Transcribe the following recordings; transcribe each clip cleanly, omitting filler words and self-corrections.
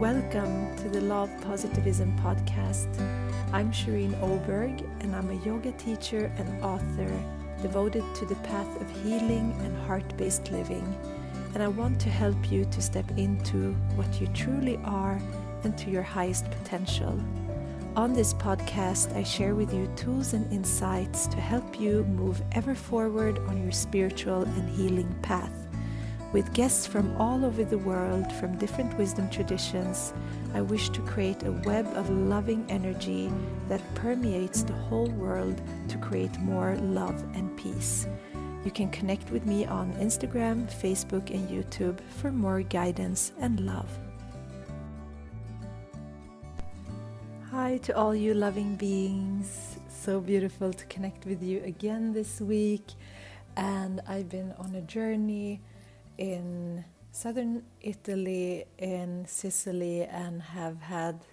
Welcome to the Love Positivism podcast. I'm Shireen Oberg and I'm a yoga teacher and author devoted to the path of healing and heart-based living. And I want to help you to step into what you truly are and to your highest potential. On this podcast, I share with you tools and insights to help you move ever forward on your spiritual and healing path. With guests from all over the world, from different wisdom traditions, I wish to create a web of loving energy that permeates the whole world to create more love and peace. You can connect with me on Instagram, Facebook, and YouTube for more guidance and love. Hi to all you loving beings. So beautiful to connect with you again this week. And I've been on a journey in southern Italy, in Sicily, and have had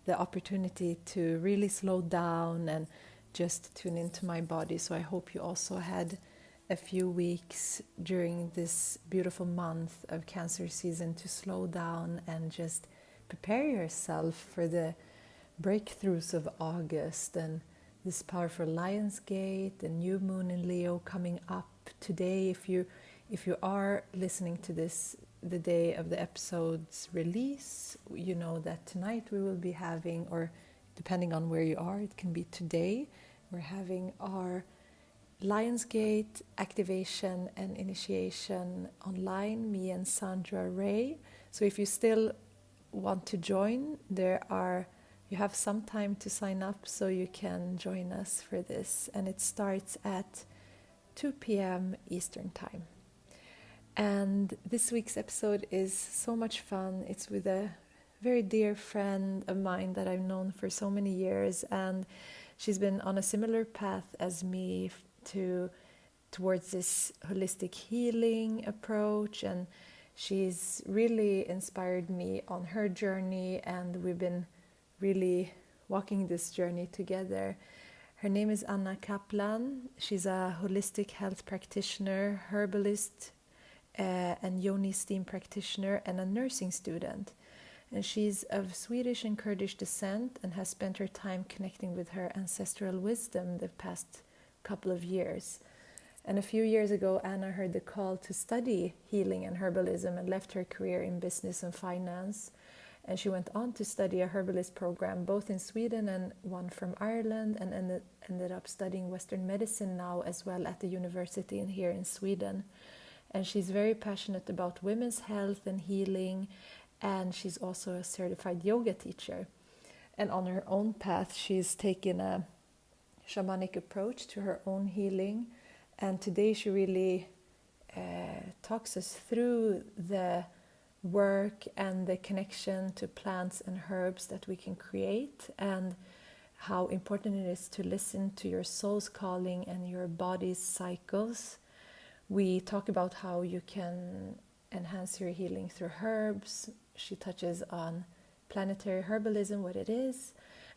the opportunity to really slow down and just tune into my body. So I hope you also had a few weeks during this beautiful month of Cancer season to slow down and just prepare yourself for the breakthroughs of August and this powerful Lion's Gate, the new moon in Leo coming up today. If you are listening to this the day of the episode's release, you know that tonight we will be having, or depending on where you are, it can be today, we're having our Lionsgate activation and initiation online, me and Sandra Ray. So if you still want to join, you have some time to sign up so you can join us for this. And it starts at 2 p.m. Eastern Time. And this week's episode is so much fun. It's with a very dear friend of mine that I've known for so many years, and she's been on a similar path as me towards this holistic healing approach, and she's really inspired me on her journey, and we've been really walking this journey together. Her name is Anna Kaplan. She's a holistic health practitioner, herbalist, and yoni steam practitioner, and a nursing student. And she's of Swedish and Kurdish descent and has spent her time connecting with her ancestral wisdom the past couple of years. And a few years ago, Anna heard the call to study healing and herbalism and left her career in business and finance. And she went on to study a herbalist program both in Sweden and one from Ireland, and ended up studying Western medicine now as well at the university in here in Sweden. And she's very passionate about women's health and healing, and she's also a certified yoga teacher. And on her own path, she's taken a shamanic approach to her own healing. And today she really talks us through the work and the connection to plants and herbs that we can create, and how important it is to listen to your soul's calling and your body's cycles. We talk about how you can enhance your healing through herbs. She touches on planetary herbalism, what it is,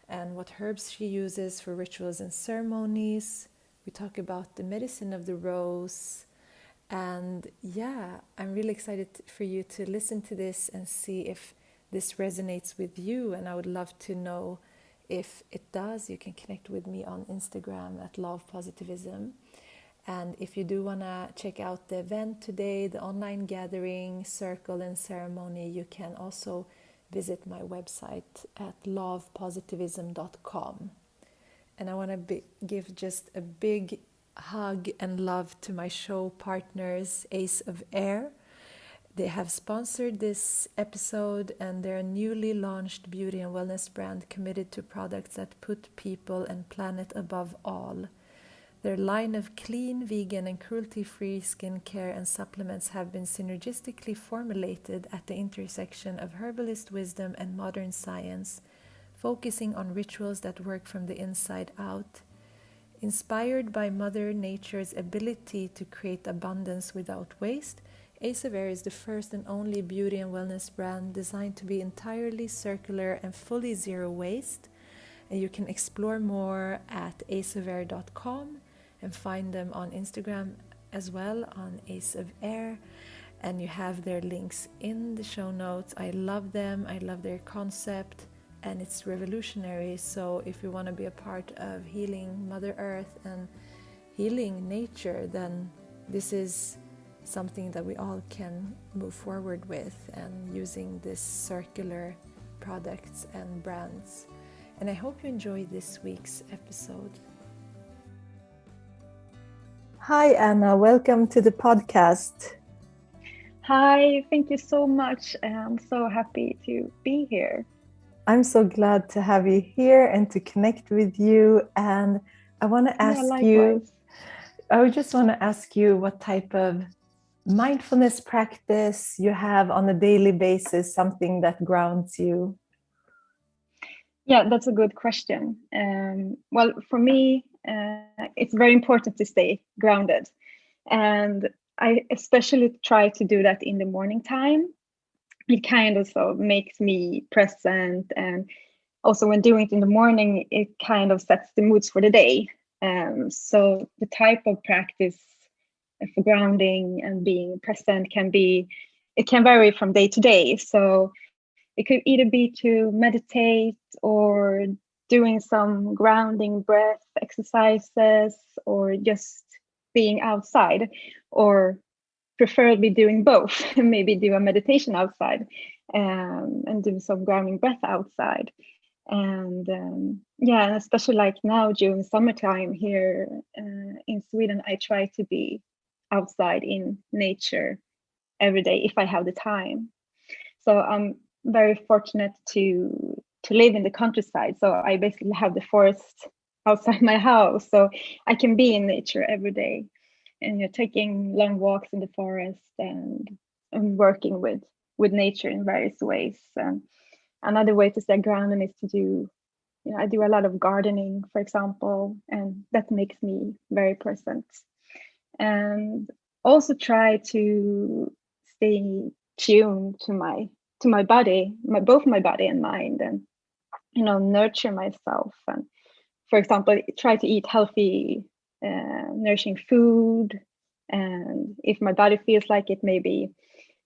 and what herbs she uses for rituals and ceremonies. We talk about the medicine of the rose. And yeah, I'm really excited for you to listen to this and see if this resonates with you. And I would love to know if it does. You can connect with me on Instagram at Love Positivism. And if you do want to check out the event today, the online gathering, circle and ceremony, you can also visit my website at lovepositivism.com. And I want to give just a big hug and love to my show partners, Ace of Air. They have sponsored this episode, and they're a newly launched beauty and wellness brand committed to products that put people and planet above all. Their line of clean, vegan and cruelty-free skincare and supplements have been synergistically formulated at the intersection of herbalist wisdom and modern science, focusing on rituals that work from the inside out. Inspired by Mother Nature's ability to create abundance without waste, Ace of Air is the first and only beauty and wellness brand designed to be entirely circular and fully zero waste. And you can explore more at aceofair.com and find them on Instagram as well on Ace of Air. and you have their links in the show notes. I love them, I love their concept, and it's revolutionary. So if you want to be a part of healing Mother Earth and healing nature, then this is something that we all can move forward with, and using this circular products and brands. And I hope you enjoy this week's episode. Hi Anna, welcome to the podcast. Hi, thank you so much. I'm so happy to be here. I'm so glad to have you here and to connect with you. And I want to ask you, I just want to ask you what type of mindfulness practice you have on a daily basis, something that grounds you. Yeah, that's a good question. Well, for me, it's very important to stay grounded. And I especially try to do that in the morning time. It kind of so makes me present. And also when doing it in the morning, it kind of sets the moods for the day. So the type of practice for grounding and being present it can vary from day to day. So it could either be to meditate or doing some grounding breath exercises, or just being outside, or preferably doing both. Maybe do a meditation outside and do some grounding breath outside. And and especially like now during summertime here in Sweden, I try to be outside in nature every day if I have the time. So I'm very fortunate to live in the countryside. So I basically have the forest outside my house, so I can be in nature every day, and you're taking long walks in the forest and working with nature in various ways. And another way to stay grounded is to do, I do a lot of gardening, for example, and that makes me very present. And also try to stay tuned to my body, both my body and mind, and nurture myself. And for example, try to eat healthy, nourishing food. And if my body feels like it, maybe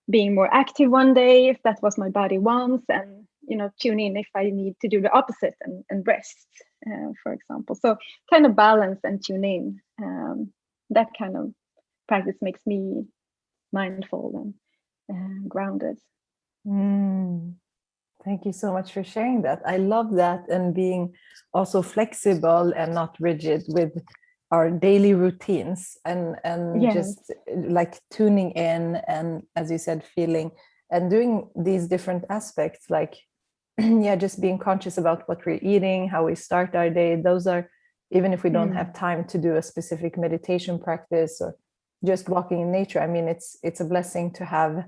being more active one day if that was my body wants, and tune in if I need to do the opposite and rest, for example. So kind of balance and tune in. That kind of practice makes me mindful and grounded. Thank you so much for sharing that. I love that, and being also flexible and not rigid with our daily routines, and Yes. just like tuning in, and as you said, feeling and doing these different aspects, like just being conscious about what we're eating, how we start our day. Those are, even if we don't have time to do a specific meditation practice or just walking in nature, I mean, it's a blessing to have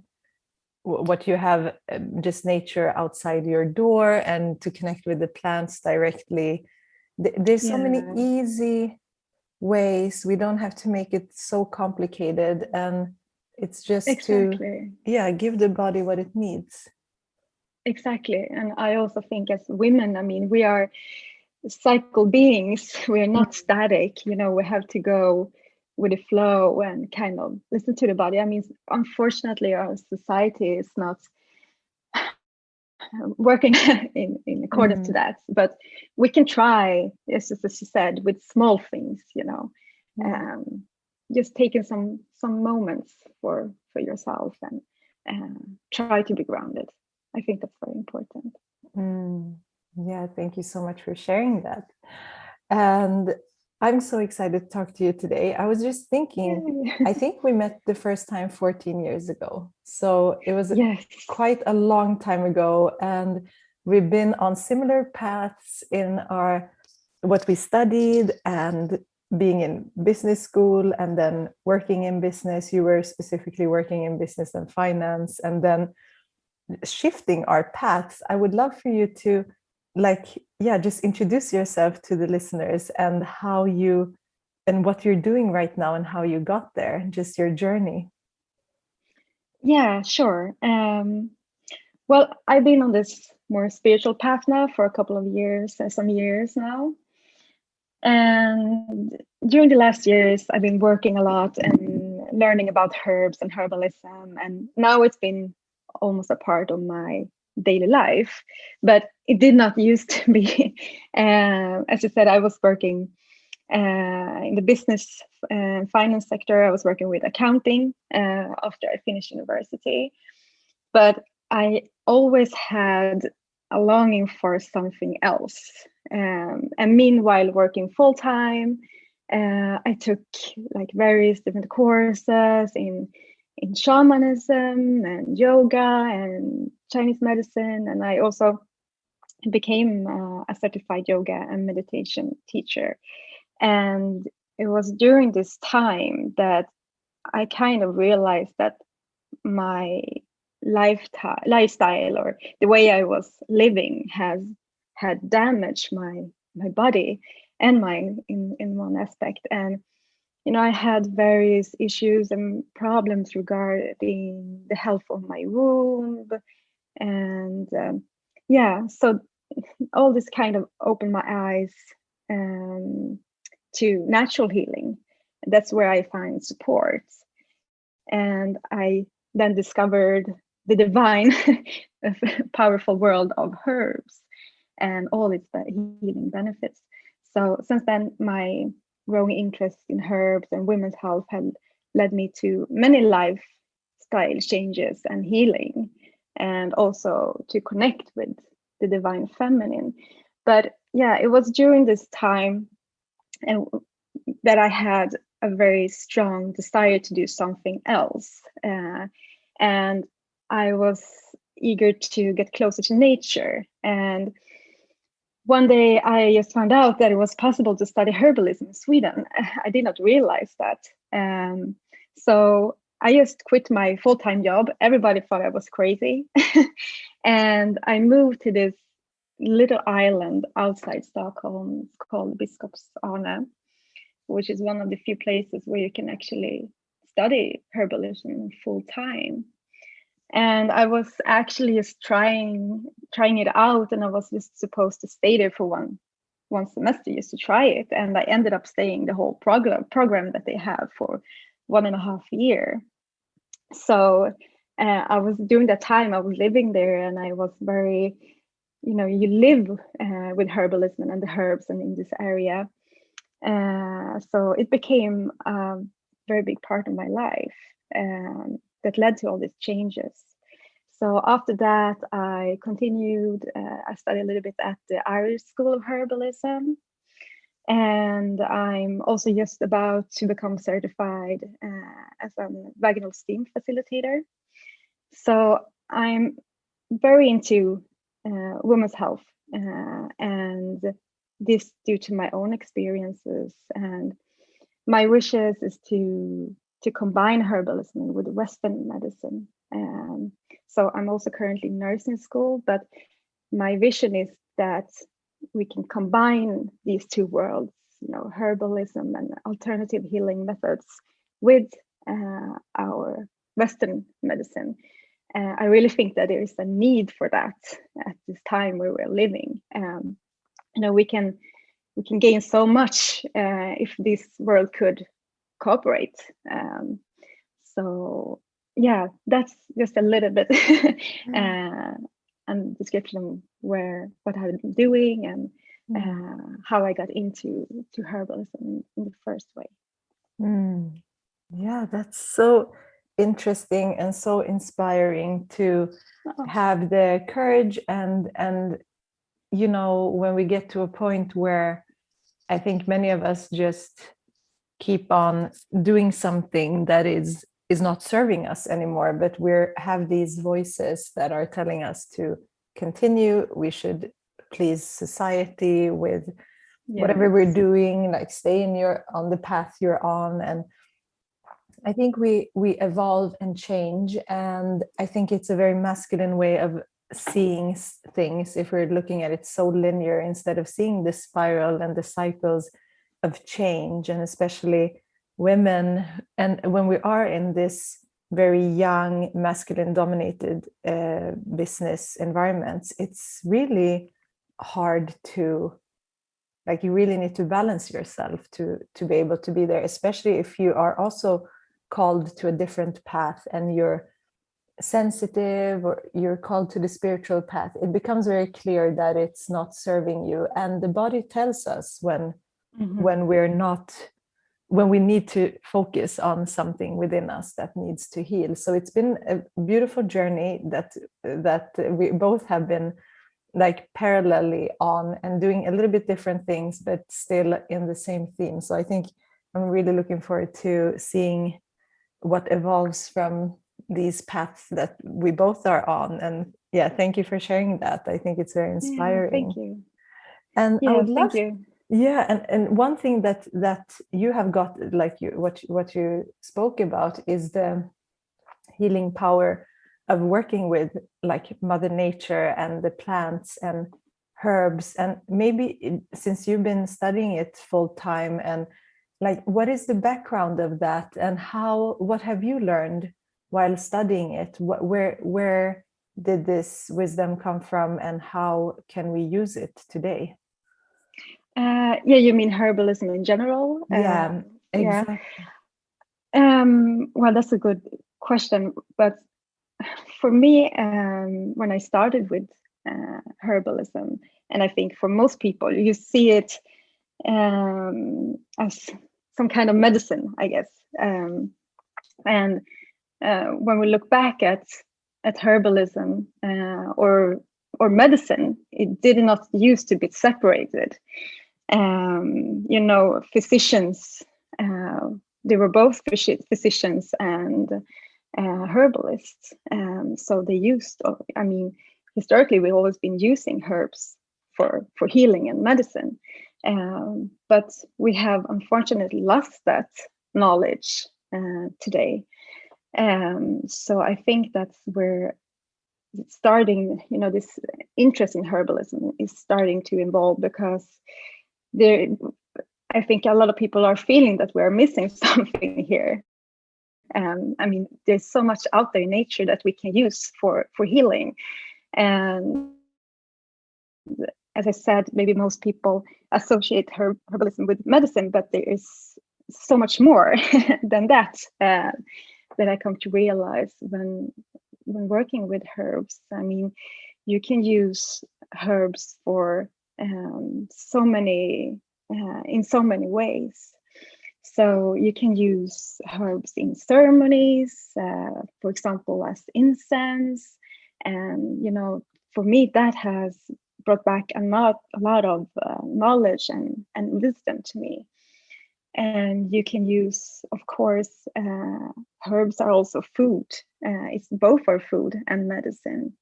what you have, just nature outside your door, and to connect with the plants directly. There's so many easy ways. We don't have to make it so complicated, and it's just to give the body what it needs. Exactly. And I also think as women, I mean, we are cycle beings. We are not static, we have to go with the flow and kind of listen to the body. I mean, unfortunately, our society is not working in accordance to that, but we can try, as you said, with small things, just taking some moments for yourself and try to be grounded. I think that's very important. Yeah, thank you so much for sharing that. And I'm so excited to talk to you today. I was just thinking, I think we met the first time 14 years ago. So it was quite a long time ago. And we've been on similar paths in what we studied, and being in business school and then working in business. You were specifically working in business and finance, and then shifting our paths. I would love for you to just introduce yourself to the listeners, and how you and what you're doing right now and how you got there, just your journey. Yeah, sure. Well, I've been on this more spiritual path now for a couple of years, some years now. And during the last years, I've been working a lot and learning about herbs and herbalism, and now it's been almost a part of my daily life, but it did not used to be. As you said, I was working in the business and finance sector. I was working with accounting after I finished university, but I always had a longing for something else. And meanwhile, working full time, I took like various different courses in shamanism and yoga and Chinese medicine, and I also became a certified yoga and meditation teacher. And it was during this time that I kind of realized that my lifestyle or the way I was living had damaged my body and mind in one aspect. And I had various issues and problems regarding the health of my womb, and so all this kind of opened my eyes to natural healing. That's where I find support. And I then discovered the divine, powerful world of herbs and all its healing benefits. So since then, my growing interest in herbs and women's health had led me to many lifestyle changes and healing, and also to connect with the divine feminine. But yeah, it was during this time and that I had a very strong desire to do something else. And I was eager to get closer to nature. And one day I just found out that it was possible to study herbalism in Sweden. I did not realize that. So I just quit my full-time job. Everybody thought I was crazy. And I moved to this little island outside Stockholm called Biskopsarna, which is one of the few places where you can actually study herbalism full time. And I was actually just trying it out, and I was just supposed to stay there for one semester just to try it. And I ended up staying the whole program that they have for 1.5 years. So I was during that time I was living there, and I was very, you live with herbalism and the herbs and in this area. So it became a very big part of my life that led to all these changes. So after that, I continued, I studied a little bit at the Irish School of Herbalism. And I'm also just about to become certified as a vaginal steam facilitator. So I'm very into women's health, and this due to my own experiences, and my wishes is to combine herbalism with Western medicine. So I'm also currently in nursing school, but my vision is that we can combine these two worlds, herbalism and alternative healing methods with our Western medicine. I really think that there is a need for that at this time where we're living. We can gain so much if this world could cooperate. So yeah, that's just a little bit and description of what I've been doing and how I got into herbalism in the first way. Yeah, that's so interesting and so inspiring to have the courage and when we get to a point where I think many of us just keep on doing something that is not serving us anymore, but we have these voices that are telling us to continue. We should please society with whatever we're doing, like stay on the path you're on. And I think we evolve and change, and I think it's a very masculine way of seeing things if we're looking at it so linear, instead of seeing the spiral and the cycles of change. And especially women, and when we are in this very young masculine dominated business environments, it's really hard to, like, you really need to balance yourself to be able to be there, especially if you are also called to a different path and you're sensitive or you're called to the spiritual path, it becomes very clear that it's not serving you. And the body tells us when we're not, when we need to focus on something within us that needs to heal. So it's been a beautiful journey that we both have been like parallelly on and doing a little bit different things, but still in the same theme. So I think I'm really looking forward to seeing what evolves from these paths that we both are on. And yeah, thank you for sharing that. I think it's very inspiring. Thank you. And I would love, thank you. Yeah, and one thing that you have got, like what you spoke about, is the healing power of working with like Mother Nature and the plants and herbs. And maybe since you've been studying it full time, and like what is the background of that, and what have you learned while studying it? Where did this wisdom come from, and how can we use it today? You mean herbalism in general? Yeah, exactly. Well, that's a good question. But for me, when I started with herbalism, and I think for most people, you see it as some kind of medicine, I guess. And when we look back at herbalism or medicine, it did not used to be separated. Physicians, they were both physicians and herbalists. So they used, historically, we've always been using herbs for healing and medicine. But we have unfortunately lost that knowledge today. So I think that's where it's starting, this interest in herbalism is starting to evolve, because I think a lot of people are feeling that we're missing something here. There's so much out there in nature that we can use for healing. And as I said, maybe most people associate herbalism with medicine, but there is so much more than that that I come to realize when working with herbs. You can use herbs for in so many ways. So you can use herbs in ceremonies, for example, as incense. And, for me, that has brought back a lot of knowledge and wisdom to me. And you can use, of course, herbs are also food. It's both for food and medicine.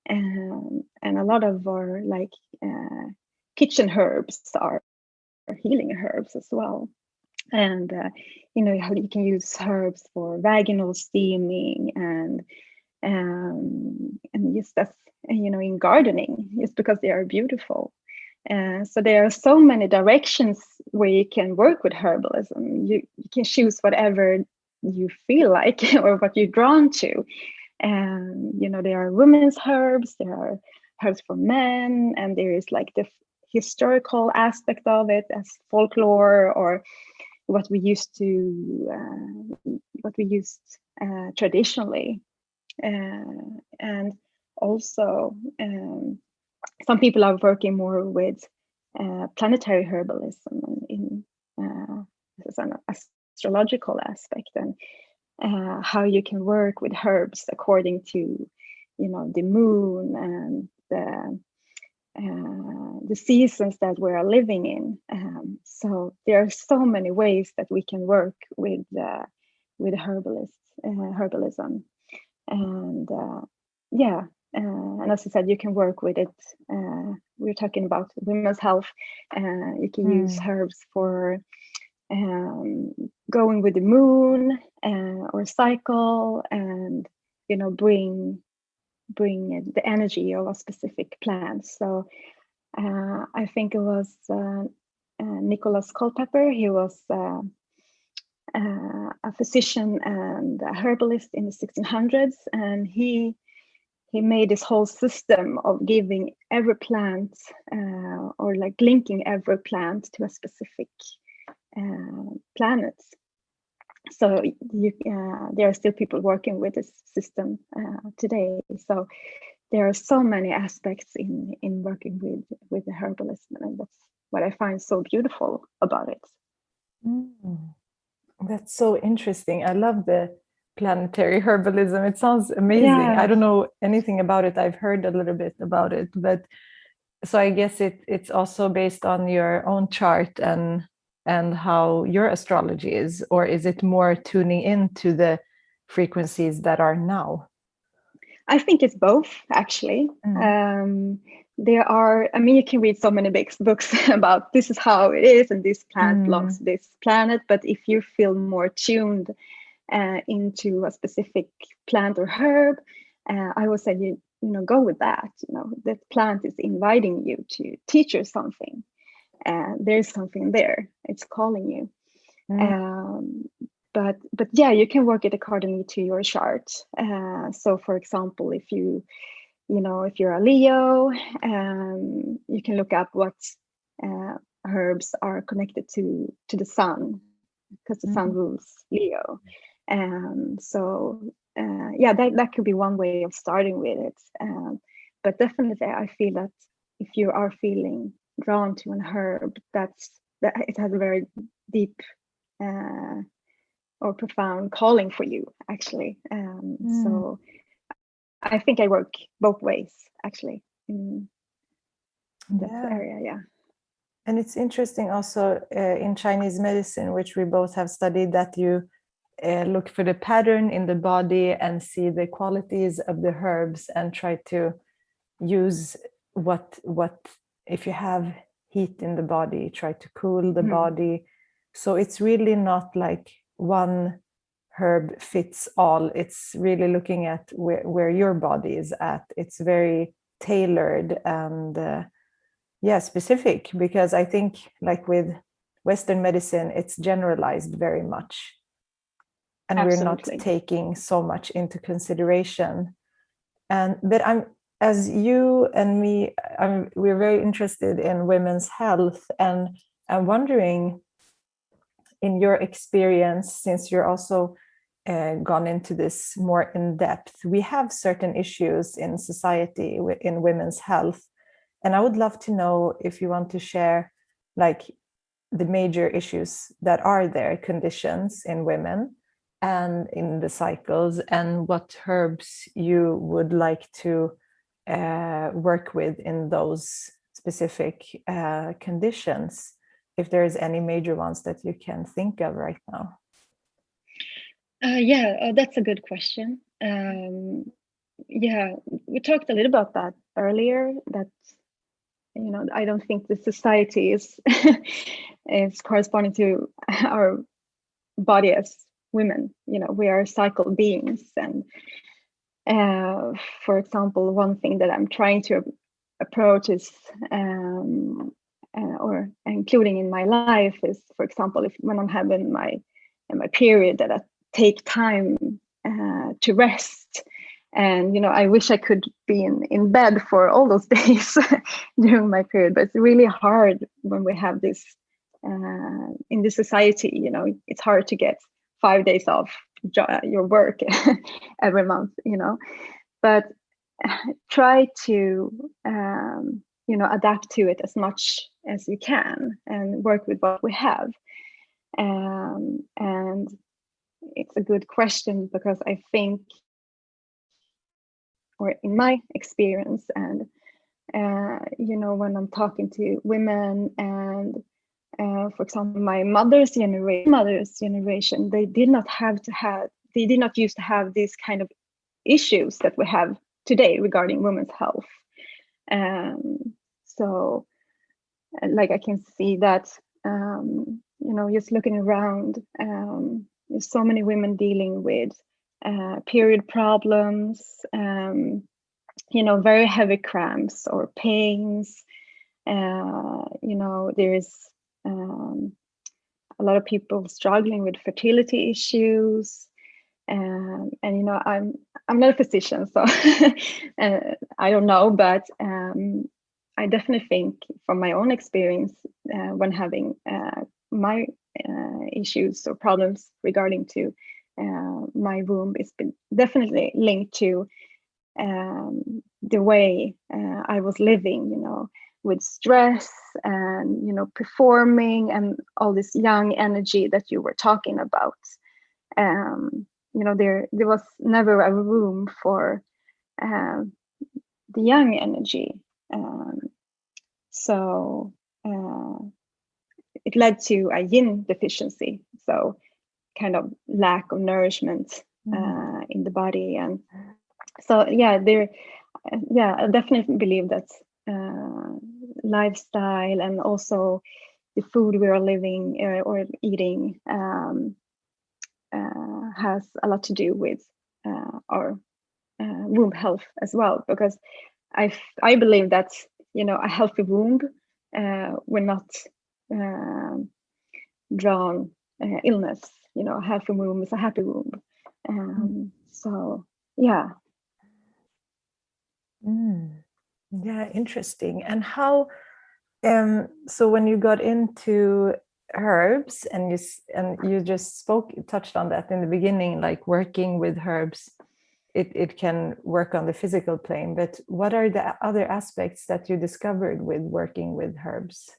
And a lot of our kitchen herbs are healing herbs as well. And how you can use herbs for vaginal steaming and just as in gardening, just because they are beautiful. So there are so many directions where you can work with herbalism. You can choose whatever you feel like or what you're drawn to. And there are women's herbs, there are herbs for men, and there is like the historical aspect of it as folklore, or what we used traditionally. And also some people are working more with planetary herbalism in as an astrological aspect, and how you can work with herbs according to the moon and the seasons that we are living in. So there are so many ways that we can work with herbalism. And and as I said, you can work with it. We're talking about women's health. You can use herbs for going with the moon or cycle, and bring the energy of a specific plant. So I think it was Nicholas Culpeper. He was a physician and a herbalist in the 1600s, and he made this whole system of giving every plant or like linking every plant to a specific planet. So there are still people working with this system today. So there are so many aspects in working with the herbalism, and that's what I find so beautiful about it. Mm. That's so interesting. I love the planetary herbalism. It sounds amazing. I Yeah, don't know anything about it. I've heard a little bit about it, but so I guess it's also based on your own chart and how your astrology is, or is it more tuning into the frequencies that are now? I think it's both actually. There are, I mean, you can read so many books about this is how it is and this plant belongs to this planet, but if you feel more tuned into a specific plant or herb, I would say go with that. That plant is inviting you to teach you something. There's something there. It's calling you. But yeah, you can work it accordingly to your chart. So, for example, if you're a Leo, you can look up what herbs are connected to the sun, because the sun rules Leo. So yeah, that could be one way of starting with it. But definitely, I feel that if you are feeling drawn to an herb, that it has a very deep or profound calling for you, actually. So I think I work both ways, actually, in that area. Yeah. And it's interesting also in Chinese medicine, which we both have studied, that you look for the pattern in the body and see the qualities of the herbs and try to use what if you have heat in the body, try to cool the body. So it's really not like one herb fits all. It's really looking at where your body is at. It's very tailored and specific, because I think like with Western medicine, it's generalized very much. And Absolutely. we're not taking so much into consideration. But as you and me, we're very interested in women's health, and I'm wondering, in your experience, since you're also gone into this more in depth, we have certain issues in society in women's health, and I would love to know if you want to share like the major issues that are there, conditions in women and in the cycles, and what herbs you would like to work with in those specific conditions, if there's any major ones that you can think of right now. Yeah, that's a good question. Yeah, we talked a little about that earlier, that I don't think the society is is corresponding to our body as women. We are cycle beings, and for example, one thing that I'm trying to approach is or including in my life is, for example, when I'm having my period, that I take time to rest. And I wish I could be in bed for all those days during my period, but it's really hard when we have this in this society. It's hard to get 5 days off your work every month. But try to adapt to it as much as you can and work with what we have. And it's a good question, because I think, or in my experience, and when I'm talking to women, and for example, my mother's generation, they did not used to have these kind of issues that we have today regarding women's health. So like I can see that just looking around, there's so many women dealing with period problems, very heavy cramps or pains. There is a lot of people struggling with fertility issues. And I'm not a physician, so I don't know, but I definitely think from my own experience, when having my issues or problems regarding to my womb is been definitely linked to the way I was living, with stress and, performing and all this young energy that you were talking about. There was never a room for the young energy. So it led to a yin deficiency. So kind of lack of nourishment in the body. And so, I definitely believe that lifestyle and also the food we are living or eating has a lot to do with our womb health as well, because I believe that a healthy womb will not drown illness. A healthy womb is a happy womb. So yeah. Yeah, interesting. And how so when you got into herbs and you just touched on that in the beginning, like working with herbs, it can work on the physical plane, but what are the other aspects that you discovered with working with herbs?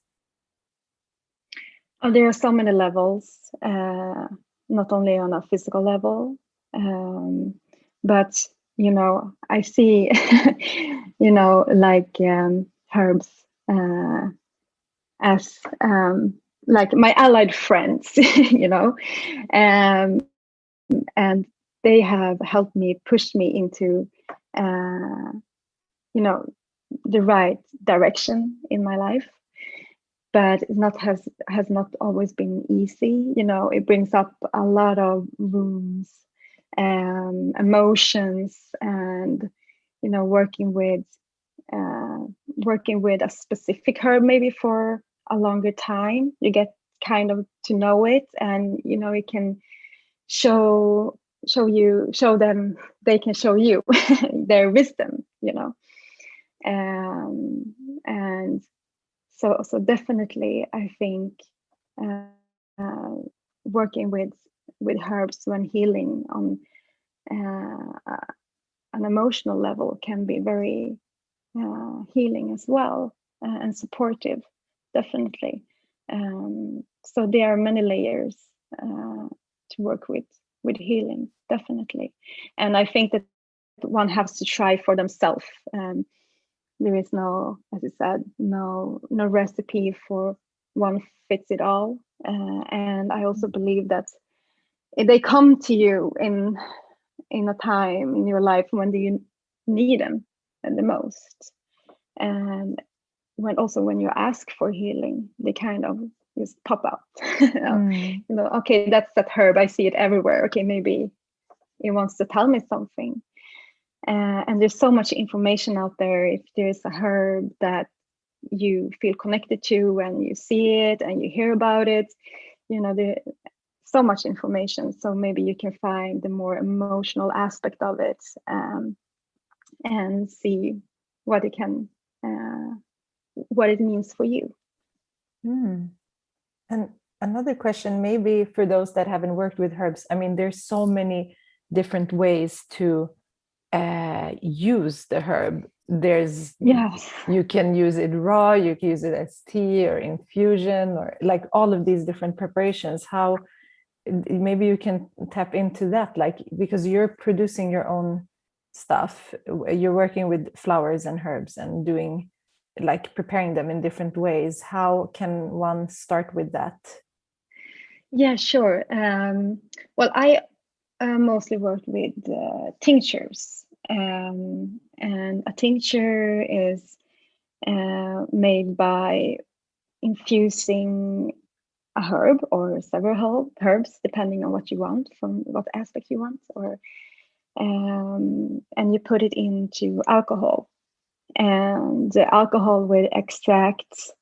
Oh, there are so many levels, not only on a physical level, but I see like herbs as like my allied friends, and they have helped me, push me into the right direction in my life. But has not always been easy. It brings up a lot of wounds, emotions, and working with a specific herb maybe for a longer time, you get kind of to know it, and it can show them, they can show you their wisdom, and so definitely I think working with herbs when healing on an emotional level can be very healing as well, and supportive, definitely. So there are many layers to work with healing, definitely. And I think that one has to try for themselves. There is no, as I said, no recipe for one fits it all. And I also believe that they come to you in a time in your life when you need them the most. And when you ask for healing, they kind of just pop out. Okay, that's that herb. I see it everywhere. Okay, maybe it wants to tell me something. And there's so much information out there. If there's a herb that you feel connected to and you see it and you hear about it, there's so much information. So maybe you can find the more emotional aspect of it, and see what it can, what it means for you. And another question, maybe for those that haven't worked with herbs, I mean, there's so many different ways to use the herb. You can use it raw, you can use it as tea or infusion, or like all of these different preparations. How maybe you can tap into that, like, because you're producing your own stuff, you're working with flowers and herbs and doing, like, preparing them in different ways. How can one start with that? Yeah, sure. Well, I mostly worked with tinctures, and a tincture is made by infusing a herb or several herbs, depending on what you want, from what aspect you want, or and you put it into alcohol, and the alcohol will extract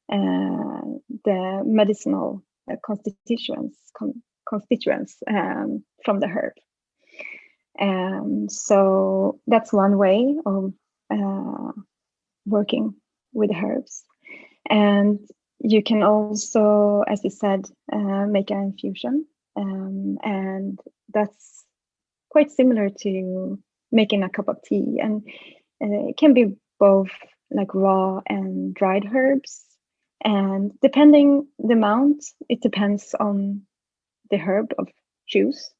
the medicinal constituents from the herb. So that's one way of working with herbs. And You can also, as you said, make an infusion, and that's quite similar to making a cup of tea, and it can be both like raw and dried herbs, and depending the amount, it depends on the herb of choose.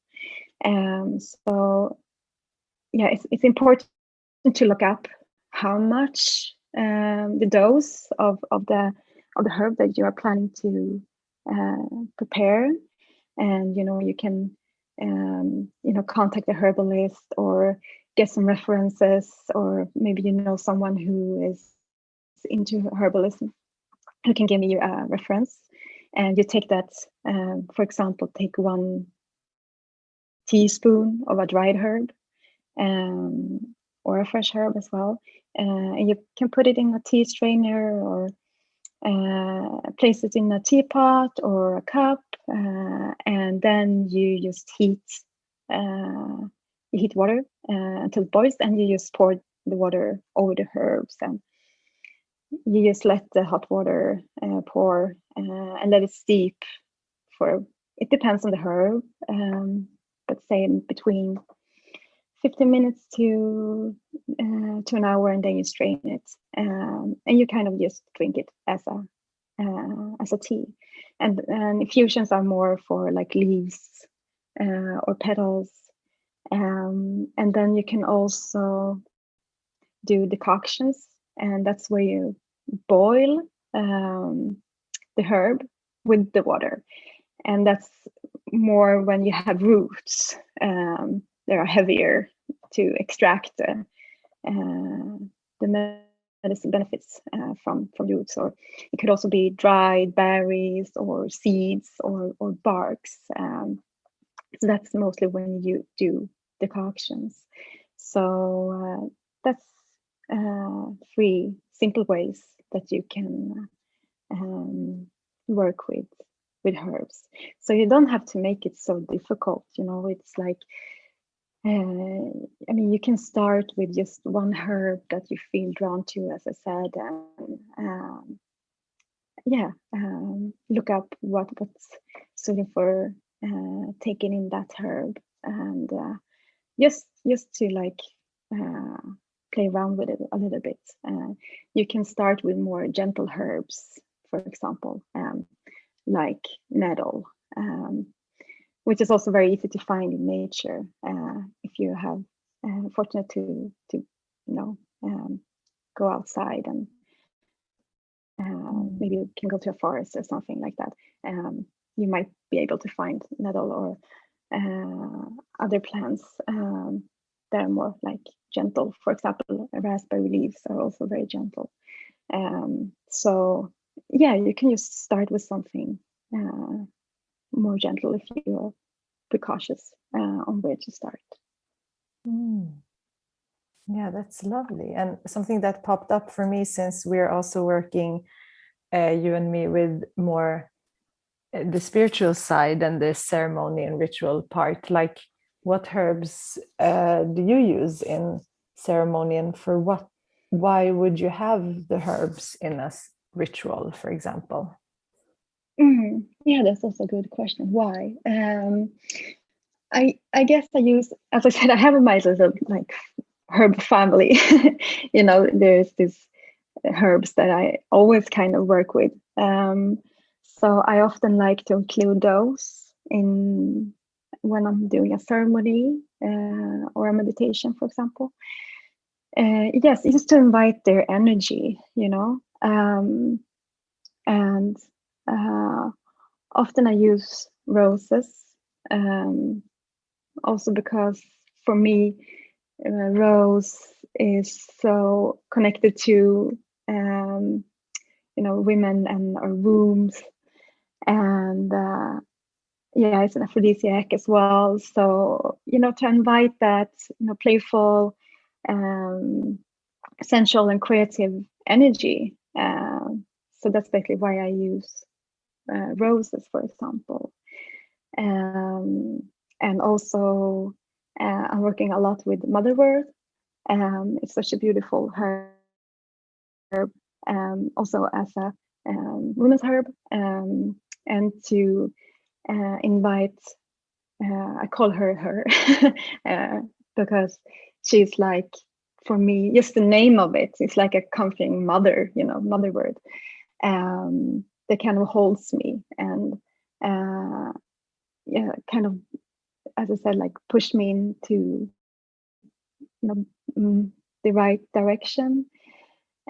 So yeah, it's important to look up how much the dose of the herb that you are planning to prepare, and you can contact a herbalist or get some references, or maybe someone who is into herbalism who can give you a reference, and you take that, for example, take 1 teaspoon of a dried herb, or a fresh herb as well, and you can put it in a tea strainer, or place it in a teapot or a cup, and then you just heat water until it boils, and you just pour the water over the herbs, and you just let the hot water pour, and let it steep for, it depends on the herb, but say between 15 minutes to an hour, and then you strain it, and you kind of just drink it as a tea. And infusions are more for like leaves or petals, and then you can also do decoctions, and that's where you boil the herb with the water, and that's more when you have roots. They are heavier to extract the medicine benefits from roots, or it could also be dried berries or seeds or barks. So that's mostly when you do decoctions. So that's 3 simple ways that you can work with herbs. So you don't have to make it so difficult. It's like, you can start with just one herb that you feel drawn to, as I said, and look up what's suiting for taking in that herb, and just to like play around with it a little bit. You can start with more gentle herbs, for example, like nettle, which is also very easy to find in nature, if you have fortunate to go outside, and maybe you can go to a forest or something like that. You might be able to find nettle or other plants that are more like gentle. For example, raspberry leaves are also very gentle. So yeah, you can just start with something more gentle if you are precautious on where to start. Yeah, that's lovely. And something that popped up for me, since we're also working, you and me, with more the spiritual side and the ceremony and ritual part, like what herbs do you use in ceremony, and for what? Why would you have the herbs in a ritual, for example? Yeah, that's also a good question. Why? I guess I use, as I said, I have my little like herb family. There's these herbs that I always kind of work with. So I often like to include those in when I'm doing a ceremony or a meditation, for example. Yes, just to invite their energy, and often I use roses, also because for me, rose is so connected to women and our wombs, and yeah, it's an aphrodisiac as well. So to invite that playful, sensual and creative energy. So that's basically why I use roses, for example. And also I'm working a lot with motherwort. It's such a beautiful herb, also as a women's herb, and to invite. I call her because she's like, for me, just the name of it is like a comforting mother, mother word, that kind of holds me and kind of, as I said, like push me into the right direction.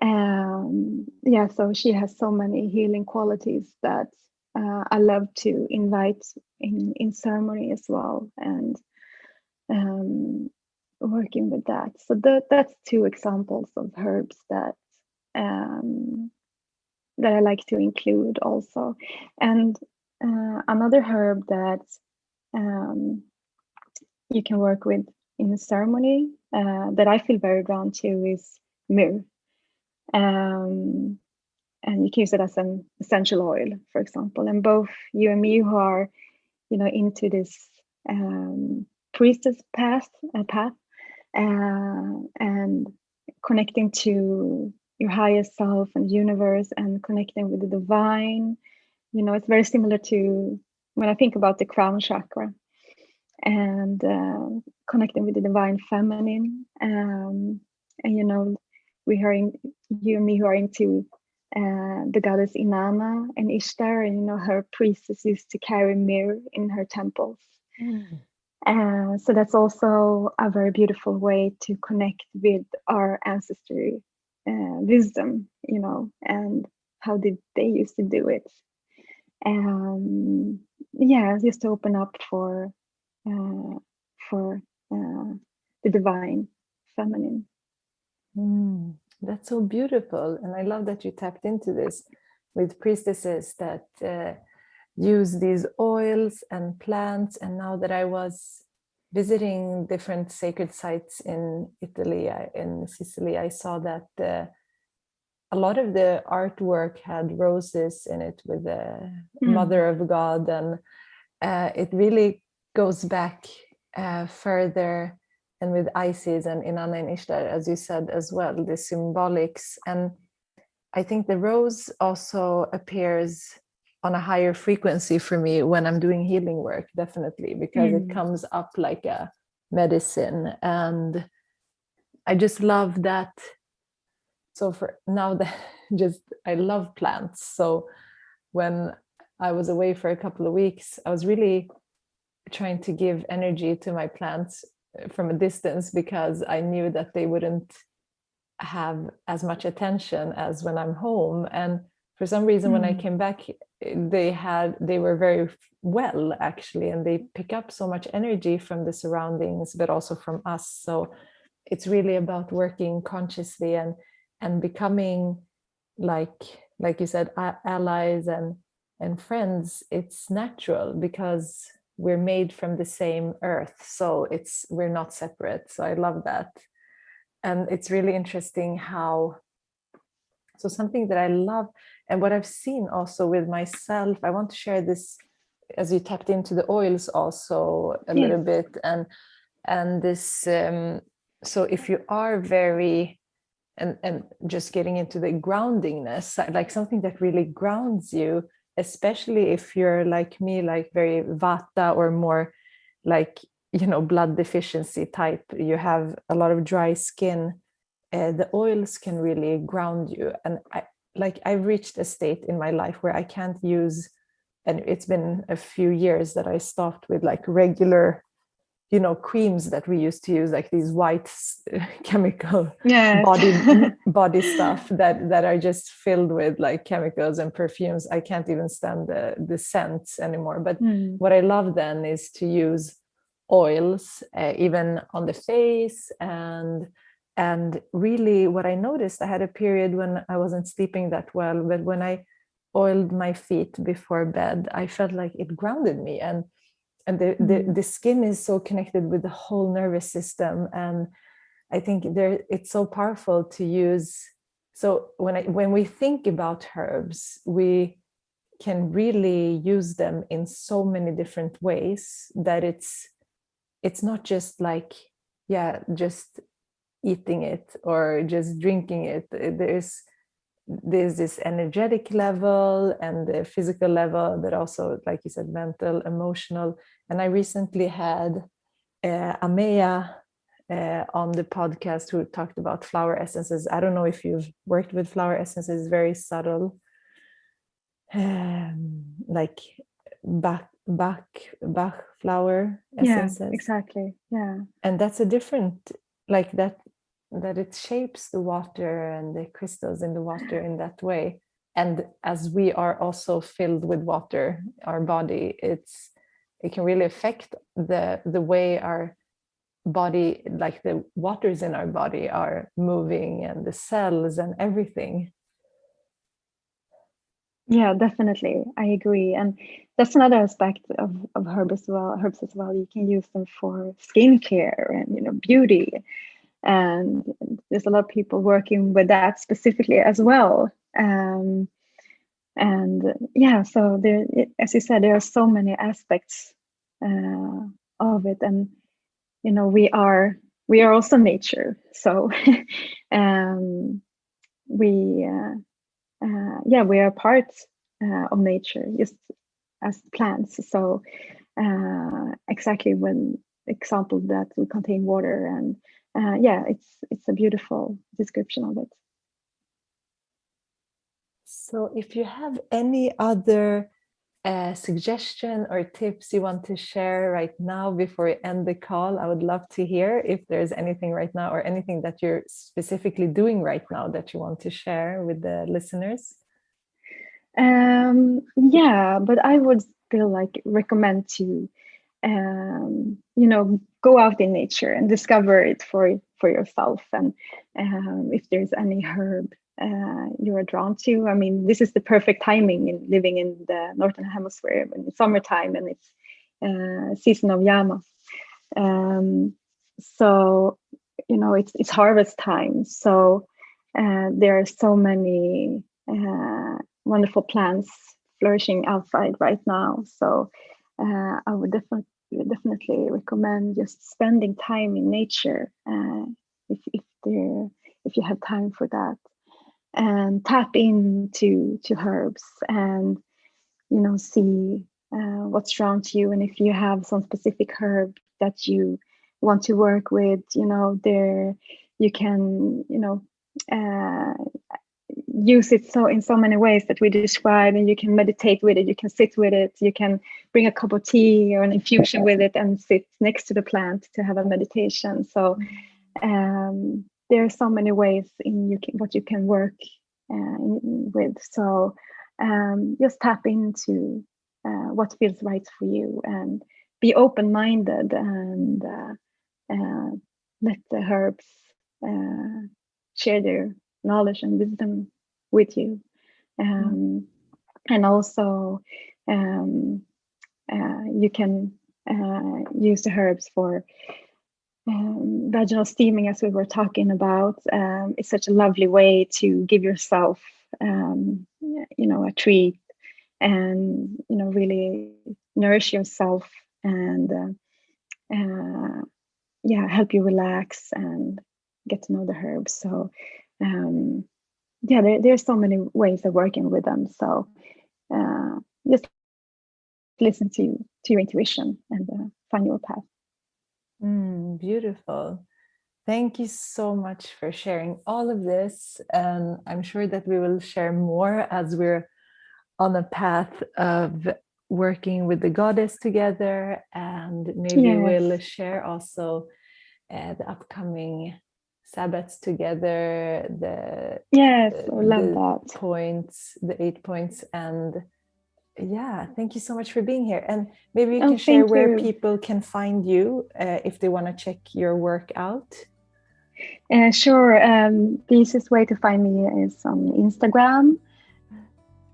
So she has so many healing qualities that I love to invite in ceremony as well, and working with that. So that's two examples of herbs that I like to include also. And another herb that you can work with in a ceremony that I feel very drawn to is myrrh. And you can use it as an essential oil, for example. And both you and me who are, into this priestess path, and connecting to your higher self and universe and connecting with the divine, it's very similar to when I think about the crown chakra and connecting with the divine feminine. And you and me who are into the goddess Inanna and Ishtar, and her priestess used to carry myrrh in her temples. So that's also a very beautiful way to connect with our ancestry wisdom, and how did they used to do it. Just to open up for the divine feminine. That's so beautiful. And I love that you tapped into this with priestesses that use these oils and plants. And now that I was visiting different sacred sites in Italy, in Sicily, I saw that a lot of the artwork had roses in it with the Mother of God. And it really goes back further, and with Isis and Inanna and Ishtar, as you said as well, the symbolics. And I think the rose also appears on a higher frequency for me when I'm doing healing work, definitely, because it comes up like a medicine. And I just love that. So for now, I love plants. So when I was away for a couple of weeks, I was really trying to give energy to my plants from a distance, because I knew that they wouldn't have as much attention as when I'm home. And for some reason, when I came back, they were very well, actually, and they pick up so much energy from the surroundings, but also from us. So it's really about working consciously and becoming, like you said, allies and friends. It's natural because we're made from the same earth, so we're not separate. So I love that. And it's really interesting so something that I love, and what I've seen also with myself, I want to share this, as you tapped into the oils also a little bit, and this so if you are very and just getting into the groundingness, like something that really grounds you, especially if you're like me, like very vata, or more like, blood deficiency type, you have a lot of dry skin, the oils can really ground you. And I've reached a state in my life where I can't use, and it's been a few years that I stopped with like regular creams that we used to use, like these white chemical body stuff that are just filled with like chemicals and perfumes. I can't even stand the scents anymore. But what I love then is to use oils, even on the face. And really what I noticed, I had a period when I wasn't sleeping that well, but when I oiled my feet before bed, I felt like it grounded me. And the skin is so connected with the whole nervous system. And I think it's so powerful to use. So when we think about herbs, we can really use them in so many different ways, that it's not just like, just eating it or just drinking it. there's this energetic level and the physical level, but also, like you said, mental, emotional. And I recently had Ameya on the podcast who talked about flower essences. I don't know if you've worked with flower essences, very subtle, like Bach flower essences. Yeah, exactly. Yeah. And that's a different, like that it shapes the water and the crystals in the water in that way. And as we are also filled with water, our body, it can really affect the way our body, like the waters in our body are moving, and the cells and everything. Yeah, definitely. I agree. And that's another aspect of herbs as well. Herbs as well. You can use them for skincare and beauty. And there's a lot of people working with that specifically as well. And yeah, so there, as you said, there are so many aspects of it. And we are also nature. So we we are part of nature, just as plants. So exactly when example that we contain water, and it's a beautiful description of it. So if you have any other suggestion or tips you want to share right now before we end the call, I would love to hear if there's anything right now or anything that you're specifically doing right now that you want to share with the listeners. But I would still recommend to go out in nature and discover it for yourself. And if there's any herb you are drawn to, I mean, this is the perfect timing in living in the northern hemisphere in summertime, and it's season of yamas. So it's harvest time. So there are so many wonderful plants flourishing outside right now. So I would definitely recommend just spending time in nature if you have time for that, and tap into herbs and see what's drawn to you. And if you have some specific herb that you want to work with, there you can use it in so many ways that we describe, and you can meditate with it, you can sit with it, you can bring a cup of tea or an infusion with it and sit next to the plant to have a meditation. So there are so many ways what you can work with. So just tap into what feels right for you, and be open-minded, and let the herbs share their knowledge and wisdom with you. And also you can use the herbs for vaginal steaming, as we were talking about. It's such a lovely way to give yourself a treat, and really nourish yourself, and help you relax and get to know the herbs. So there's so many ways of working with them. So just listen to your intuition and find your path. Beautiful. Thank you so much for sharing all of this. And I'm sure that we will share more as we're on a path of working with the goddess together. And maybe we'll share also the upcoming Sabbats together, the 8 points. And thank you so much for being here. And maybe you can share where people can find you if they want to check your work out. Sure. The easiest way to find me is on Instagram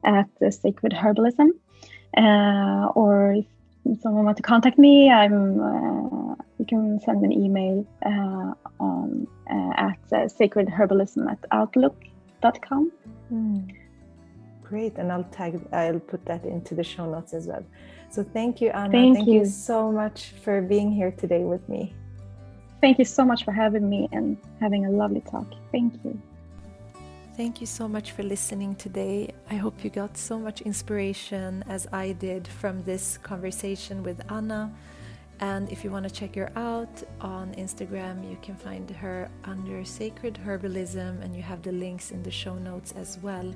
at Sacred Herbalism, or if someone wants to contact me, you can send an email at sacredherbalism@outlook.com. Great, and I'll put that into the show notes as well. So thank you, Anna. Thank you so much for being here today with me. Thank you so much for having me and having a lovely talk. Thank you. Thank you so much for listening today. I hope you got so much inspiration as I did from this conversation with Anna. And if you want to check her out on Instagram, you can find her under Sacred Herbalism, and you have the links in the show notes as well.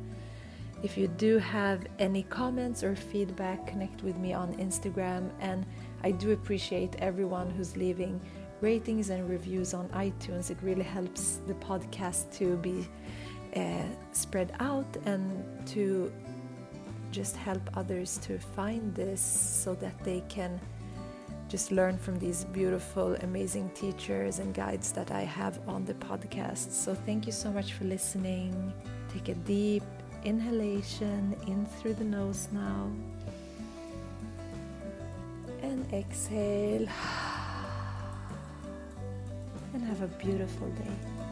If you do have any comments or feedback, connect with me on Instagram. And I do appreciate everyone who's leaving ratings and reviews on iTunes. It really helps the podcast to be spread out and to just help others to find this, so that they can just learn from these beautiful, amazing teachers and guides that I have on the podcast. So thank you so much for listening. Take a deep inhalation in through the nose now, and exhale, and have a beautiful day.